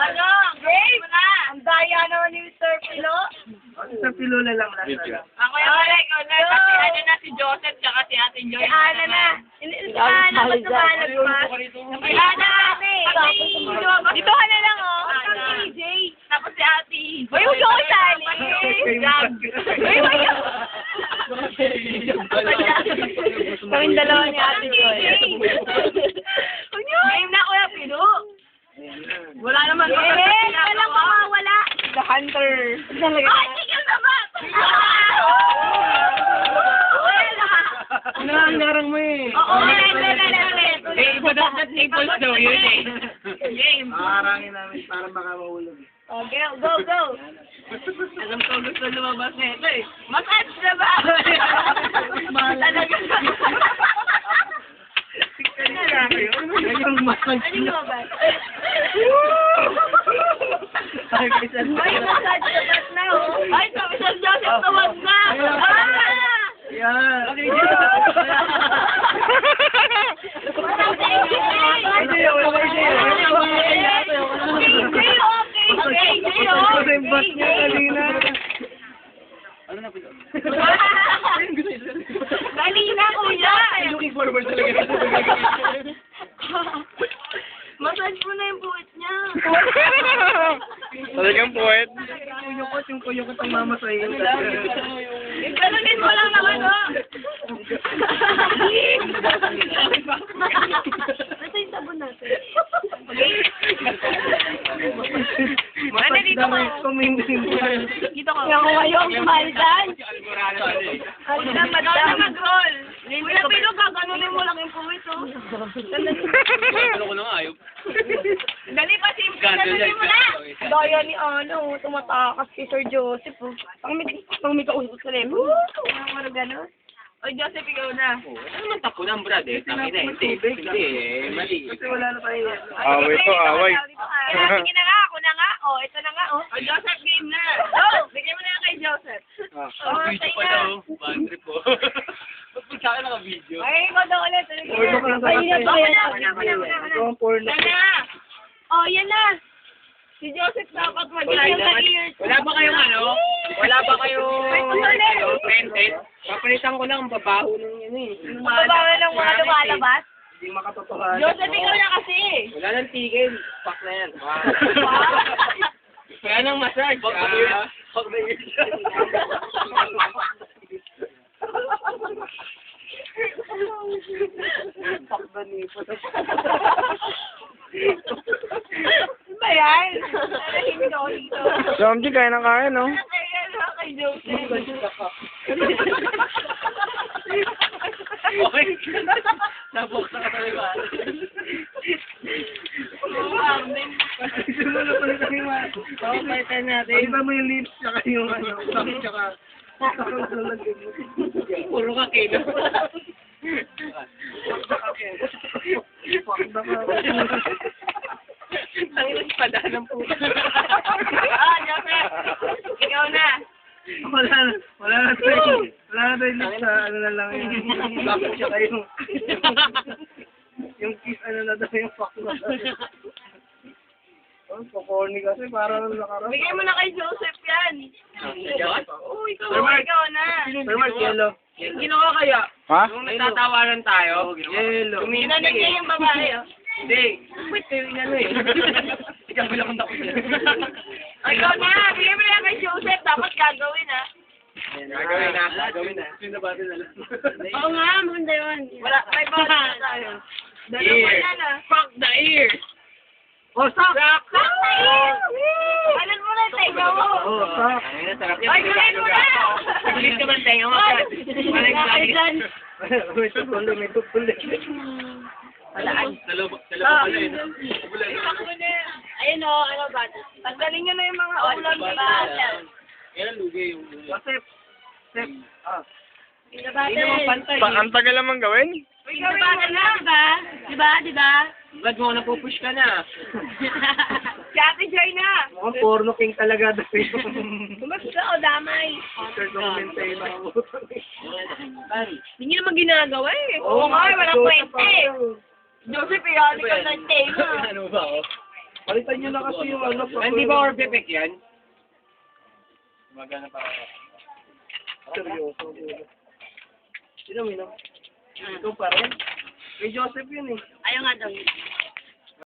Ano? Game? Ang daya naman ni Mr. Pilo. Sa pilula lang lang. Ako yung ikaw na. Kasi ano na si Joseph tsaka si Ate Joy. Si Ana na. Si Ana ba tumalag pa? Si Ana. Dito ka na lang oh. AJ. Tapos si Ate. Uy, huwag ako sali. Kaming dalawa ni Ate Joy. Game na Kuya Pilo. Wala naman. Walang mawawala. The Hunter. Ay, tigil na ba? Ano ang larang mo eh? Oo, ulit. Iba dapat Naples daw yun eh. Game. Makarangin namin para baka mahulog. Oh, go. Alam ko gusto lumabas na ito eh. Massage na ba? Talaga. Yung massage Ano yung ba? Ay, Ay, massage na ba't na oh? Ay, sabi sa Joseph, tawag na. yan. Kasi yung bus niya kanina. Kanina, kuya. Looking forward talaga. Massage mo na yung buwit niya. Talagang puwet. Yung kuyukot ang mama sa iyo. Ganunin mo lang naman, oh. Ito yung sabon natin. Masakit dito daw ka. yung kumindin. Dito ko. Yung kayong maldan. Madam, mag-roll. Kuya Pilo, gaganunin mo lang yung buwit, oh. Ano ko na nga, ayaw. Dali pa, ganunin mo na. Daya ni ano, tumatakas si Sir Joseph. Pang may kausap sa level. Ano gano'n? O, Joseph, ikaw na. Ano naman tapo ng brad eh? Tangin na hindi. Mali. Kasi wala na tayo. Away to, away. Sige na nga, ako na nga. O, ito na nga, o. O, Joseph, game na. Go! Bigyan mo na lang kay Joseph. Video pa daw. Bad trip po. Ba't po sa akin naka-video? Ay, ikaw daw ulit. Porno ka lang sa Ay, akin. Una. Ito ang porno. Yan na. O, yan na. Si Joseph dapat mag-line sa ears. Wala ba kayong ano? Wala ba kayong pented? Papalitan ko lang ang babaho ng yun eh. Mababawa ng mga lumalabas. Hindi makatotohanan. Joseph, ikaw na kasi. Wala nang tigil. Fuck na yan. Wala nang massage. Fuck na yun. Fuck na yun. Fuck the nipple. Ano ba yan? Narahin ko dito. Somji, kaya na kaya, no? Kaya na kay Joseph. Okay. Nabuksa ka talaga. Simula pa rin kami Palitan natin. Iba mo yung lips, tsaka yung ano, tsaka Puro ka kilo. Ang ilaspada ng puta. Joseph. Ikaw na. Wala na tayo lips sa ano na lang yun. Bakit tsaka yung kiss ano na daw yung fuck na daw. Oh, corny kasi parang nakarap. Bigay mo na kay Joseph yan. Oo, ikaw na. Sir Mark, yellow. Ginawa kaya? Ha? Nung nagtatawanan tayo, Yellow. Ginanig niya yung babae, oh. Hindi. Wait, ano eh. Ikaw bilang kong takot. Ikaw na. Bigay mo na kay Joseph. Dapat gagawin, ha. Gagawin na. Sino ba din alam? Oo nga, maganda yun. Wala, may bata na tayo. Dalawa na na. Fuck the ear! Oh, sock! Sakta yun! Alam mo na, tenga mo. Oh, sock! Ay, gawin mo na! Bilis ka ba ang tenga mo, Brad? Walang lagi. May tutuloy, may tutuloy. Sa loob pala yun. Ayun o, ano ba? Tanggalin nyo na yung mga ulam ba? Yan ang lugi yung... Step. Hindi naman pantay. Ang tagal naman gawin? Gawin mo na, diba? Brad, mo napupush ka na. Si Ate Joy na. Mukhang porno king talaga daw yun. Bumasta o damay. Sir, dokumentay na ako. Hindi nyo naman ginagawa eh. Oo nga, walang Joseph, kwente. Joseph, iyalig ka ng tema. Ano ba, oh? Palitan nyo na kasi yung ano. Hindi ba Orbepec yan? Magana para ako. Seryoso. Sino minum? Ikaw pa rin? Kay Joseph yun eh. Ayaw nga daw.